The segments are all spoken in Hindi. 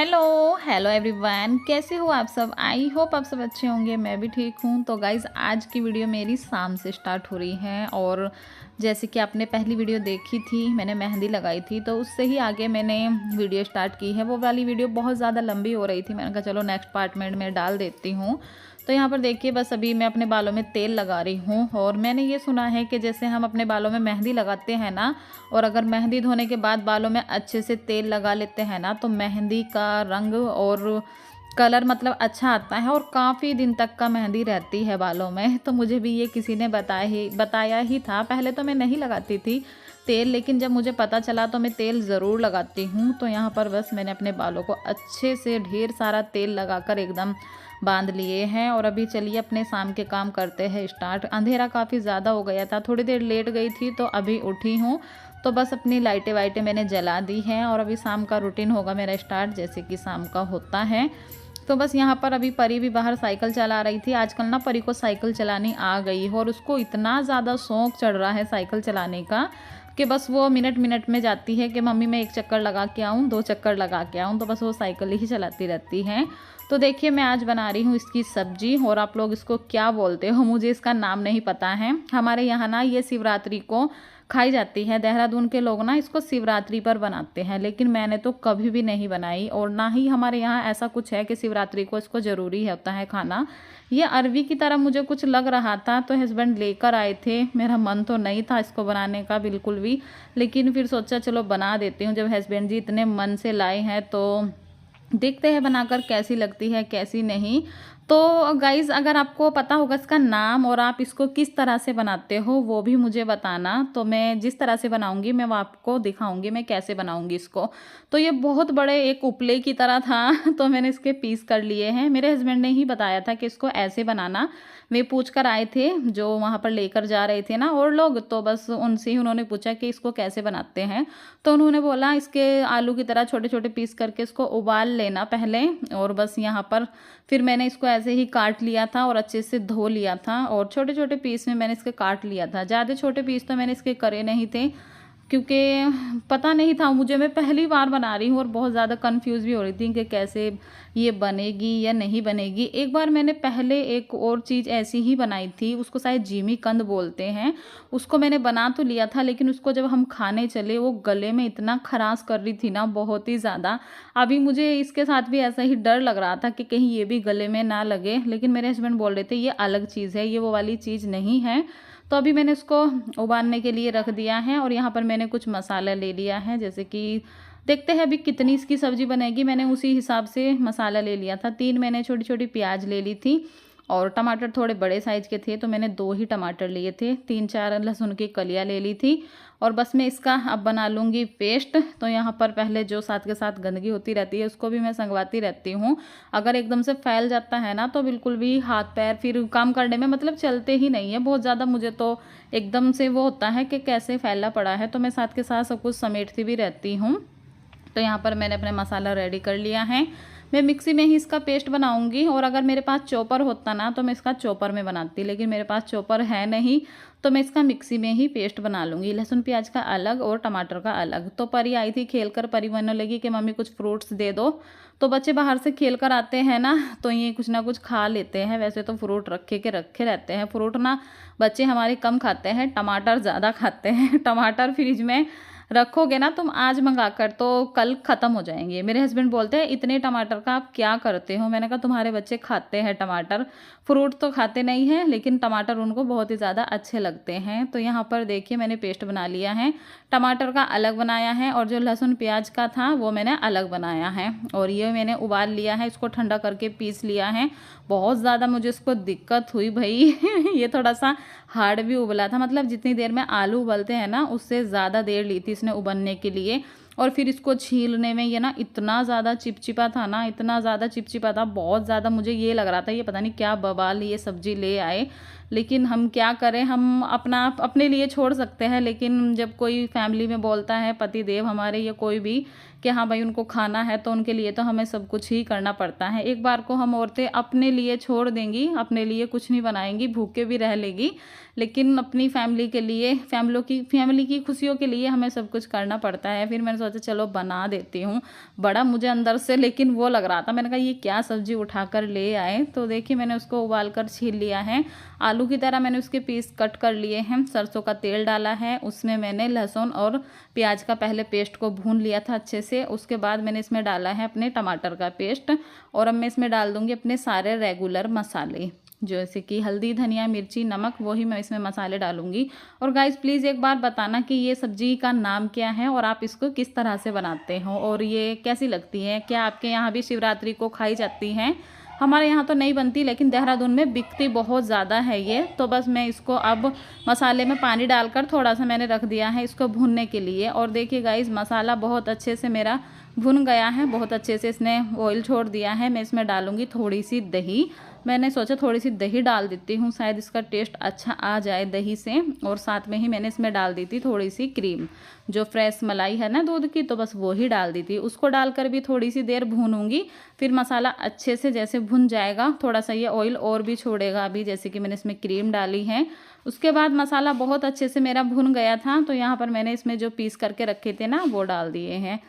हेलो हेलो एवरीवन, कैसे हो आप सब। आई होप आप सब अच्छे होंगे। मैं भी ठीक हूँ। तो गाइज़, आज की वीडियो मेरी शाम से स्टार्ट हो रही है और जैसे कि आपने पहली वीडियो देखी थी, मैंने मेहंदी लगाई थी, तो उससे ही आगे मैंने वीडियो स्टार्ट की है। वो वाली वीडियो बहुत ज़्यादा लंबी हो रही थी, मैंने कहा चलो नेक्स्ट पार्ट में डाल देती हूँ। तो यहाँ पर देखिए, बस अभी मैं अपने बालों में तेल लगा रही हूँ। और मैंने ये सुना है कि जैसे हम अपने बालों में मेहंदी लगाते हैं ना, और अगर मेहंदी धोने के बाद बालों में अच्छे से तेल लगा लेते हैं ना, तो मेहंदी का रंग और कलर मतलब अच्छा आता है और काफ़ी दिन तक का मेहंदी रहती है बालों में। तो मुझे भी ये किसी ने बताया ही था। पहले तो मैं नहीं लगाती थी तेल, लेकिन जब मुझे पता चला तो मैं तेल ज़रूर लगाती हूँ। तो यहाँ पर बस मैंने अपने बालों को अच्छे से ढेर सारा तेल लगाकर एकदम बांध लिए हैं। और अभी चलिए अपने शाम के काम करते हैं स्टार्ट। अंधेरा काफ़ी ज़्यादा हो गया था, थोड़ी देर लेट गई थी तो अभी उठी हूँ। तो बस अपनी लाइटें वाइटें मैंने जला दी हैं और अभी शाम का रूटीन होगा मेरा स्टार्ट, जैसे कि शाम का होता है। तो बस यहाँ पर अभी परी भी बाहर साइकिल चला रही थी। आजकल ना परी को साइकिल चलानी आ गई है और उसको इतना ज़्यादा शौक चढ़ रहा है साइकिल चलाने का कि बस वो मिनट मिनट में जाती है कि मम्मी मैं एक चक्कर लगा के आऊँ, 2 चक्कर लगा के आऊँ। तो बस वो साइकिल ही चलाती रहती है। तो देखिए, मैं आज बना रही हूँ इसकी सब्जी। और आप लोग इसको क्या बोलते हो, मुझे इसका नाम नहीं पता है। हमारे यहाँ ना ये शिवरात्रि को खाई जाती है। देहरादून के लोग ना इसको शिवरात्रि पर बनाते हैं, लेकिन मैंने तो कभी भी नहीं बनाई और ना ही हमारे यहाँ ऐसा कुछ है कि शिवरात्रि को इसको ज़रूरी होता है खाना। ये अरवी की तरह मुझे कुछ लग रहा था, तो हस्बैंड लेकर आए थे। मेरा मन तो नहीं था इसको बनाने का बिल्कुल भी, लेकिन फिर सोचा चलो बना देती हूँ। जब हस्बैंड जी इतने मन से लाए हैं तो देखते हैं बनाकर कैसी लगती है कैसी नहीं। तो गाइज़, अगर आपको पता होगा इसका नाम और आप इसको किस तरह से बनाते हो वो भी मुझे बताना। तो मैं जिस तरह से बनाऊंगी मैं वो आपको दिखाऊंगी मैं कैसे बनाऊंगी इसको। तो ये बहुत बड़े एक उपले की तरह था तो मैंने इसके पीस कर लिए हैं। मेरे हस्बैंड ने ही बताया था कि इसको ऐसे बनाना। वे पूछ कर आए थे जो वहाँ पर लेकर जा रहे थे ना और लोग, तो बस उनसे ही उन्होंने पूछा कि इसको कैसे बनाते हैं। तो उन्होंने बोला इसके आलू की तरह छोटे छोटे पीस करके इसको उबाल लेना पहले। और बस यहाँ पर फिर मैंने इसको ऐसे ही काट लिया था और अच्छे से धो लिया था और छोटे छोटे पीस में मैंने इसके काट लिया था। ज़्यादा छोटे पीस तो मैंने इसके करे नहीं थे क्योंकि पता नहीं था मुझे। मैं पहली बार बना रही हूँ और बहुत ज़्यादा कंफ्यूज भी हो रही थी कि कैसे ये बनेगी या नहीं बनेगी। एक बार मैंने पहले एक और चीज़ ऐसी ही बनाई थी, उसको शायद जिमी कंद बोलते हैं। उसको मैंने बना तो लिया था, लेकिन उसको जब हम खाने चले वो गले में इतना खराश कर रही थी ना, बहुत ही ज़्यादा। अभी मुझे इसके साथ भी ऐसा ही डर लग रहा था कि कहीं ये भी गले में ना लगे, लेकिन मेरे हस्बैंड बोल रहे थे ये अलग चीज़ है, ये वो वाली चीज़ नहीं है। तो अभी मैंने उसको उबालने के लिए रख दिया है और यहाँ पर मैंने कुछ मसाला ले लिया है। जैसे कि देखते हैं अभी कितनी इसकी सब्ज़ी बनेगी, मैंने उसी हिसाब से मसाला ले लिया था। 3 मैंने छोटी छोटी प्याज ले ली थी और टमाटर थोड़े बड़े साइज़ के थे तो मैंने 2 ही टमाटर लिए थे। 3-4 लहसुन की कलियाँ ले ली थी और बस मैं इसका अब बना लूँगी पेस्ट। तो यहाँ पर पहले जो साथ के साथ गंदगी होती रहती है उसको भी मैं संगवाती रहती हूँ। अगर एकदम से फैल जाता है ना तो बिल्कुल भी हाथ पैर फिर काम करने में मतलब चलते ही नहीं है बहुत ज़्यादा। मुझे तो एकदम से वो होता है कि कैसे फैला पड़ा है, तो मैं साथ के साथ सब कुछ समेटती भी रहती हूँ। तो यहाँ पर मैंने अपने मसाला रेडी कर लिया है। मैं मिक्सी में ही इसका पेस्ट बनाऊंगी और अगर मेरे पास चॉपर होता ना तो मैं इसका चॉपर में बनाती, लेकिन मेरे पास चॉपर है नहीं तो मैं इसका मिक्सी में ही पेस्ट बना लूँगी। लहसुन प्याज का अलग और टमाटर का अलग। तो परी आई थी खेल कर, परी बनने लगी कि मम्मी कुछ फ्रूट्स दे दो। तो बच्चे बाहर से खेल कर आते हैं ना तो ये कुछ ना कुछ खा लेते हैं। वैसे तो फ्रूट रखे रहते हैं। फ्रूट ना बच्चे हमारे कम खाते हैं, टमाटर ज़्यादा खाते हैं। टमाटर फ्रिज में रखोगे ना तुम आज मंगा कर तो कल ख़त्म हो जाएंगे। मेरे हस्बैंड बोलते हैं इतने टमाटर का आप क्या करते हो। मैंने कहा तुम्हारे बच्चे खाते हैं टमाटर, फ्रूट तो खाते नहीं हैं, लेकिन टमाटर उनको बहुत ही ज़्यादा अच्छे लगते हैं। तो यहाँ पर देखिए मैंने पेस्ट बना लिया है। टमाटर का अलग बनाया है और जो लहसुन प्याज का था वो मैंने अलग बनाया है। और ये मैंने उबाल लिया है, इसको ठंडा करके पीस लिया है। बहुत ज़्यादा मुझे इसको दिक्कत हुई भाई ये थोड़ा सा हार्ड भी उबला था, मतलब जितनी देर में आलू उबलते हैं ना उससे ज़्यादा देर ली थी इसने उबलने के लिए। और फिर इसको छीलने में ये ना इतना ज़्यादा चिपचिपा था ना, इतना ज़्यादा चिपचिपा था, बहुत ज़्यादा। मुझे ये लग रहा था ये पता नहीं क्या बवाल ये सब्ज़ी ले आए, लेकिन हम क्या करें, हम अपना अपने लिए छोड़ सकते हैं। लेकिन जब कोई फैमिली में बोलता है पति देव हमारे या कोई भी कि हाँ भाई उनको खाना है तो उनके लिए तो हमें सब कुछ ही करना पड़ता है। एक बार को हम औरतें अपने लिए छोड़ देंगी, अपने लिए कुछ नहीं बनाएंगी, भूखे भी रह लेगी, लेकिन अपनी फैमिली के लिए, फैमिली की खुशियों के लिए हमें सब कुछ करना पड़ता है। फिर मैंने सोचा चलो बना देती हूँ। बड़ा मुझे अंदर से लेकिन वो लग रहा था, मैंने कहा ये क्या सब्जी उठाकर ले आए। तो देखिए मैंने उसको उबाल कर छील लिया है, आलू की तरह मैंने उसके पीस कट कर लिए हैं। सरसों का तेल डाला है, उसमें मैंने लहसुन और प्याज का पहले पेस्ट को भून लिया था अच्छे से। उसके बाद मैंने इसमें डाला है अपने टमाटर का पेस्ट, और अब मैं इसमें डाल दूँगी अपने सारे रेगुलर मसाले, जैसे कि हल्दी, धनिया, मिर्ची, नमक, वही मैं इसमें मसाले डालूंगी। और गाइस प्लीज़ एक बार बताना कि ये सब्जी का नाम क्या है और आप इसको किस तरह से बनाते हो और ये कैसी लगती है। क्या आपके यहाँ भी शिवरात्रि को खाई जाती हैं? हमारे यहाँ तो नहीं बनती, लेकिन देहरादून में बिकती बहुत ज़्यादा है ये। तो बस मैं इसको अब मसाले में पानी डालकर थोड़ा सा मैंने रख दिया है इसको भूनने के लिए। और देखिए गाइस मसाला बहुत अच्छे से मेरा भुन गया है, बहुत अच्छे से इसने ऑयल छोड़ दिया है। मैं इसमें डालूंगी थोड़ी सी दही। मैंने सोचा थोड़ी सी दही डाल देती हूँ, शायद इसका टेस्ट अच्छा आ जाए दही से। और साथ में ही मैंने इसमें डाल दी थी थोड़ी सी क्रीम, जो फ्रेश मलाई है ना दूध की, तो बस वो ही डाल दी थी। उसको डालकर भी थोड़ी सी देर भूनूंगी। फिर मसाला अच्छे से जैसे भुन जाएगा, थोड़ा सा ये ऑयल और भी छोड़ेगा अभी, जैसे कि मैंने इसमें क्रीम डाली है। उसके बाद मसाला बहुत अच्छे से मेरा भुन गया था, तो यहाँ पर मैंने इसमें जो पीस करके रखे थे ना वो डाल दिए हैं।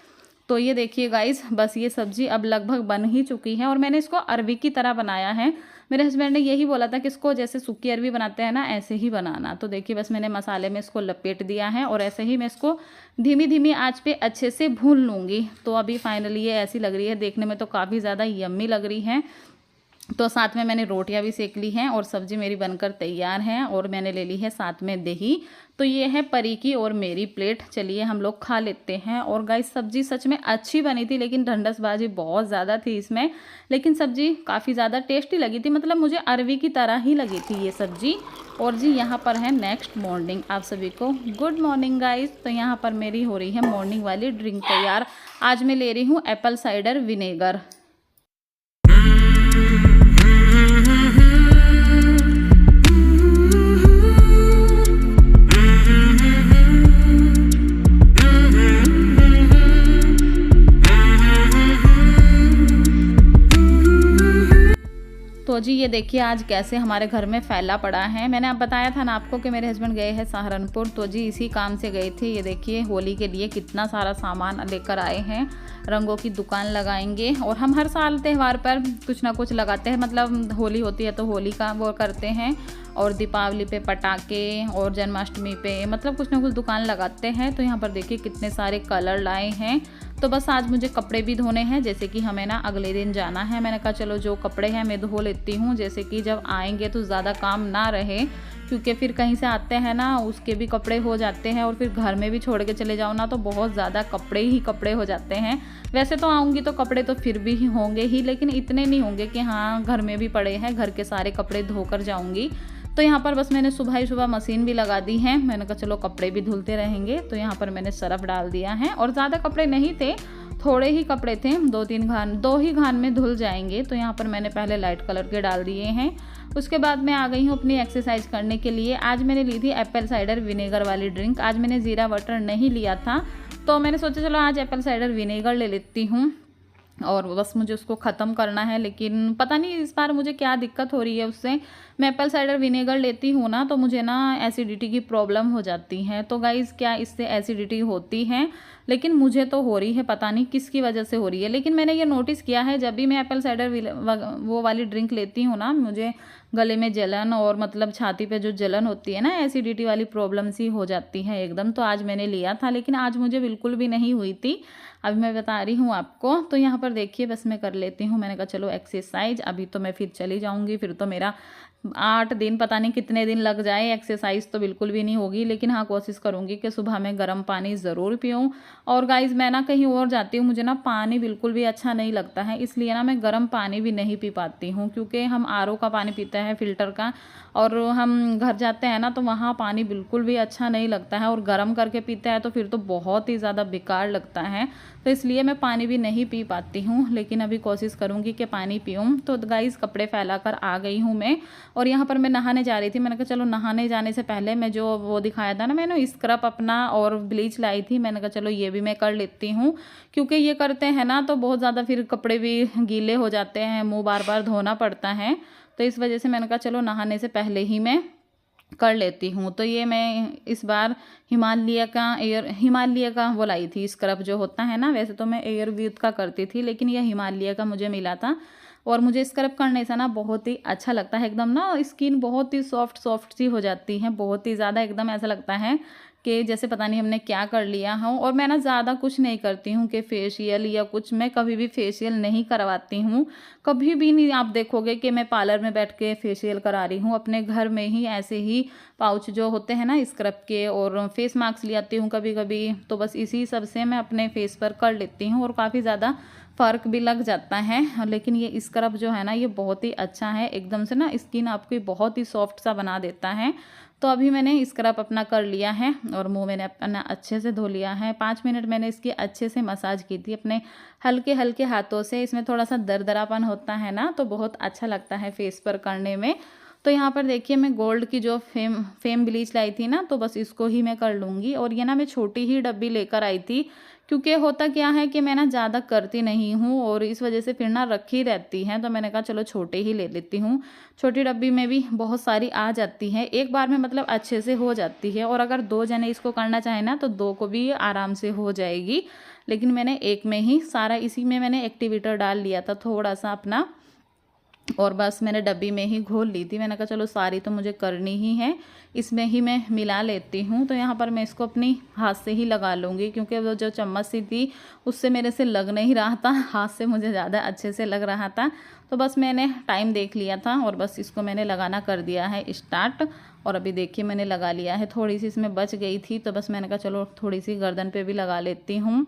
तो ये देखिए गाइस बस ये सब्ज़ी अब लगभग बन ही चुकी है। और मैंने इसको अरवी की तरह बनाया है। मेरे हस्बैंड ने यही बोला था कि इसको जैसे सूखी अरवी बनाते हैं ना ऐसे ही बनाना। तो देखिए बस मैंने मसाले में इसको लपेट दिया है और ऐसे ही मैं इसको धीमी धीमी आंच पे अच्छे से भून लूँगी। तो अभी फाइनली ये ऐसी लग रही है, देखने में तो काफ़ी ज़्यादा यम्मी लग रही है। तो साथ में मैंने रोटियां भी सेक ली हैं और सब्ज़ी मेरी बनकर तैयार है। और मैंने ले ली है साथ में दही। तो ये है परी की और मेरी प्लेट। चलिए हम लोग खा लेते हैं। और गाइस सब्ज़ी सच में अच्छी बनी थी, लेकिन ढंढसबाजी बहुत ज़्यादा थी इसमें, लेकिन सब्ज़ी काफ़ी ज़्यादा टेस्टी लगी थी। मतलब मुझे अरवी की तरह ही लगी थी ये सब्ज़ी। और जी यहाँ पर है नेक्स्ट मॉर्निंग। आप सभी को गुड मॉर्निंग गाइस। तो यहाँ पर मेरी हो रही है मॉर्निंग वाली ड्रिंक तैयार। आज मैं ले रही हूँ एप्पल साइडर विनेगर। तो जी ये देखिए आज कैसे हमारे घर में फैला पड़ा है। मैंने अब बताया था ना आपको कि मेरे हस्बैंड गए हैं सहारनपुर, तो जी इसी काम से गए थे। ये देखिए होली के लिए कितना सारा सामान लेकर आए हैं। रंगों की दुकान लगाएंगे और हम हर साल त्यौहार पर कुछ ना कुछ लगाते हैं। मतलब होली होती है तो होली का वो करते हैं, और दीपावली पे पटाखे, और जन्माष्टमी पे मतलब कुछ ना कुछ दुकान लगाते हैं। तो यहाँ पर देखिए कितने सारे कलर लाए हैं। तो बस आज मुझे कपड़े भी धोने हैं, जैसे कि हमें ना अगले दिन जाना है। मैंने कहा चलो जो कपड़े हैं मैं धो लेती हूँ, जैसे कि जब आएंगे तो ज़्यादा काम ना रहे, क्योंकि फिर कहीं से आते हैं ना उसके भी कपड़े हो जाते हैं, और फिर घर में भी छोड़ के चले जाओ ना तो बहुत ज़्यादा कपड़े ही कपड़े हो जाते हैं। वैसे तो आऊँगी तो कपड़े तो फिर भी होंगे ही, लेकिन इतने नहीं होंगे कि हाँ घर में भी पड़े हैं, घर के सारे कपड़े धोकर जाऊँगी। तो यहाँ पर बस मैंने सुबह ही सुबह मशीन भी लगा दी है। मैंने कहा चलो कपड़े भी धुलते रहेंगे। तो यहाँ पर मैंने सरफ डाल दिया है, और ज़्यादा कपड़े नहीं थे, थोड़े ही कपड़े थे, दो ही घान में धुल जाएंगे। तो यहाँ पर मैंने पहले लाइट कलर के डाल दिए हैं। उसके बाद मैं आ गई हूँ अपनी एक्सरसाइज करने के लिए। आज मैंने ली थी एप्पल साइडर विनेगर वाली ड्रिंक। आज मैंने ज़ीरा वाटर नहीं लिया था, तो मैंने सोचा चलो आज एप्पल साइडर विनेगर ले लेती हूँ, और बस मुझे उसको ख़त्म करना है। लेकिन पता नहीं इस बार मुझे क्या दिक्कत हो रही है उससे। मैं एप्पल साइडर विनेगर लेती हूँ ना तो मुझे ना एसिडिटी की प्रॉब्लम हो जाती है। तो गाइज़ क्या इससे एसिडिटी होती है? लेकिन मुझे तो हो रही है, पता नहीं किसकी वजह से हो रही है। लेकिन मैंने ये नोटिस किया है जब भी मैं एप्पल साइडर वो वाली ड्रिंक लेती हूँ ना, मुझे गले में जलन और मतलब छाती पे जो जलन होती है ना, एसिडिटी वाली प्रॉब्लम सी हो जाती है एकदम। तो आज मैंने लिया था, लेकिन आज मुझे बिल्कुल भी नहीं हुई थी। अभी मैं बता रही हूँ आपको। तो यहाँ पर देखिए बस मैं कर लेती हूँ। मैंने कहा चलो एक्सरसाइज, अभी तो मैं फिर चली जाऊँगी, फिर तो मेरा 8 दिन पता नहीं कितने दिन लग जाए, एक्सरसाइज तो बिल्कुल भी नहीं होगी। लेकिन हाँ कोशिश करूँगी कि सुबह में गर्म पानी ज़रूर पीऊँ। और गाइज़ मैं ना कहीं और जाती हूँ, मुझे ना पानी बिल्कुल भी अच्छा नहीं लगता है, इसलिए ना मैं गर्म पानी भी नहीं पी पाती हूँ। क्योंकि हम आरओ का पानी पीते हैं, फ़िल्टर का, और हम घर जाते हैं ना तो वहाँ पानी बिल्कुल भी अच्छा नहीं लगता है, और गर्म करके पीते हैं तो फिर तो बहुत ही ज़्यादा बेकार लगता है। तो इसलिए मैं पानी भी नहीं पी पाती हूँ। लेकिन अभी कोशिश करूँगी कि पानी पीऊँ। तो गाइज़ कपड़े फैला कर आ गई हूँ मैं, और यहाँ पर मैं नहाने जा रही थी। मैंने कहा चलो नहाने जाने से पहले मैं जो वो दिखाया था ना, मैंने स्क्रब अपना और ब्लीच लाई थी, मैंने कहा चलो ये भी मैं कर लेती हूँ। क्योंकि ये करते हैं ना तो बहुत ज़्यादा फिर कपड़े भी गीले हो जाते हैं, मुँह बार बार धोना पड़ता है। तो इस वजह से मैंने कहा चलो नहाने से पहले ही मैं कर लेती हूँ। तो ये मैं इस बार हिमालय का वो लाई थी स्क्रब जो होता है ना, वैसे तो मैं एयरविद का करती थी लेकिन यह हिमालय का मुझे मिला था। और मुझे स्क्रब करने से ना बहुत ही अच्छा लगता है, एकदम ना स्किन बहुत ही सॉफ्ट सॉफ्ट सी हो जाती है, बहुत ही ज़्यादा एकदम ऐसा लगता है कि जैसे पता नहीं हमने क्या कर लिया हो। और मैं ना ज़्यादा कुछ नहीं करती हूँ कि फेशियल या कुछ, मैं कभी भी फेशियल नहीं करवाती हूँ। कभी भी नहीं आप देखोगे कि मैं पार्लर में बैठ के फेशियल करा रही हूँ, अपने घर में ही ऐसे ही पाउच जो होते हैं ना स्क्रब के, और फेस मास्क ले आती हूँ कभी कभी, तो बस इसी सब से मैं अपने फेस पर कर लेती हूँ और काफ़ी ज़्यादा फ़र्क भी लग जाता है। लेकिन ये स्क्रब जो है ना ये बहुत ही अच्छा है, एकदम से ना स्किन आपकी बहुत ही सॉफ्ट सा बना देता है। तो अभी मैंने स्क्रब अपना कर लिया है और मुंह मैंने अपना अच्छे से धो लिया है। 5 मिनट मैंने इसकी अच्छे से मसाज की थी अपने हल्के हल्के हाथों से। इसमें थोड़ा सा दरदरापन होता है ना, तो बहुत अच्छा लगता है फेस पर करने में। तो यहाँ पर देखिए मैं गोल्ड की जो फेम ब्लीच लाई थी ना, तो बस इसको ही मैं कर लूँगी। और ये ना मैं छोटी ही डब्बी लेकर आई थी, क्योंकि होता क्या है कि मैं ना ज़्यादा करती नहीं हूँ और इस वजह से फिर ना रखी रहती हैं, तो मैंने कहा चलो छोटे ही ले लेती हूँ। छोटी डब्बी में भी बहुत सारी आ जाती है, एक बार में मतलब अच्छे से हो जाती है। और अगर 2 जने इसको करना चाहें ना तो 2 को भी आराम से हो जाएगी। लेकिन मैंने एक में ही सारा, इसी में मैंने एक्टिवेटर डाल लिया था थोड़ा सा अपना, और बस मैंने डब्बी में ही घोल ली थी। मैंने कहा चलो सारी तो मुझे करनी ही है, इसमें ही मैं मिला लेती हूँ। तो यहाँ पर मैं इसको अपनी हाथ से ही लगा लूँगी, क्योंकि वो जो चम्मच सी थी उससे मेरे से लग नहीं रहा था, हाथ से मुझे ज़्यादा अच्छे से लग रहा था। तो बस मैंने टाइम देख लिया था और बस इसको मैंने लगाना कर दिया है स्टार्ट। और अभी देखिए मैंने लगा लिया है, थोड़ी सी इसमें बच गई थी तो बस मैंने कहा चलो थोड़ी सी गर्दन पे भी लगा लेती हूँ।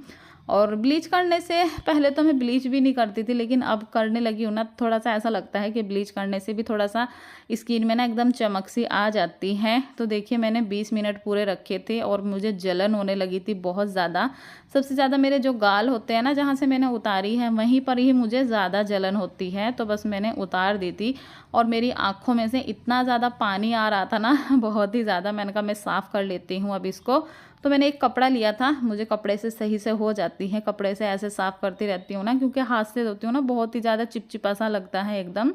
और ब्लीच करने से पहले तो मैं ब्लीच भी नहीं करती थी, लेकिन अब करने लगी हूँ ना, थोड़ा सा ऐसा लगता है कि ब्लीच करने से भी थोड़ा सा स्किन में ना एकदम चमक सी आ जाती है। तो देखिए मैंने 20 मिनट पूरे रखे थे और मुझे जलन होने लगी थी बहुत ज़्यादा। सबसे ज़्यादा मेरे जो गाल होते हैं ना, जहाँ से मैंने उतारी है वहीं पर ही मुझे ज़्यादा जलन होती है, तो बस मैंने उतार दी थी। और मेरी आँखों में से इतना ज़्यादा पानी आ रहा था ना बहुत ही ज़्यादा। मैंने कहा मैं साफ़ कर लेती हूँ अब इसको। तो मैंने एक कपड़ा लिया था, मुझे कपड़े से सही से हो जाती है, कपड़े से ऐसे साफ़ करती रहती हूँ ना, क्योंकि हाथ से धोती हूँ ना बहुत ही ज़्यादा चिपचिपा सा लगता है एकदम।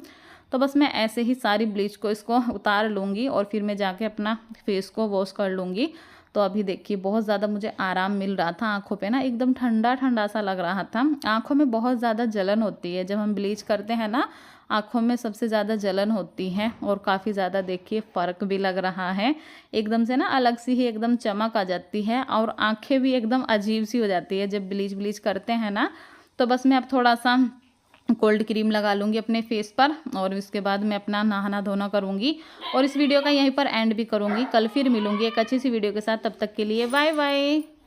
तो बस मैं ऐसे ही सारी ब्लीच को इसको उतार लूँगी और फिर मैं जाके अपना फेस को वॉश कर लूँगी। तो अभी देखिए बहुत ज़्यादा मुझे आराम मिल रहा था, आँखों पे ना एकदम ठंडा ठंडा सा लग रहा था। आँखों में बहुत ज़्यादा जलन होती है जब हम ब्लीच करते हैं ना, आँखों में सबसे ज़्यादा जलन होती है और काफ़ी ज़्यादा देखिए फ़र्क भी लग रहा है। एकदम से ना अलग सी ही एकदम चमक आ जाती है और आँखें भी एकदम अजीब सी हो जाती है जब ब्लीच ब्लीच करते हैं ना। तो बस मैं अब थोड़ा सा कोल्ड क्रीम लगा लूँगी अपने फेस पर और इसके बाद मैं अपना नहाना धोना करूँगी और इस वीडियो का यहीं पर एंड भी करूँगी। कल फिर मिलूँगी एक अच्छी सी वीडियो के साथ, तब तक के लिए बाय बाय।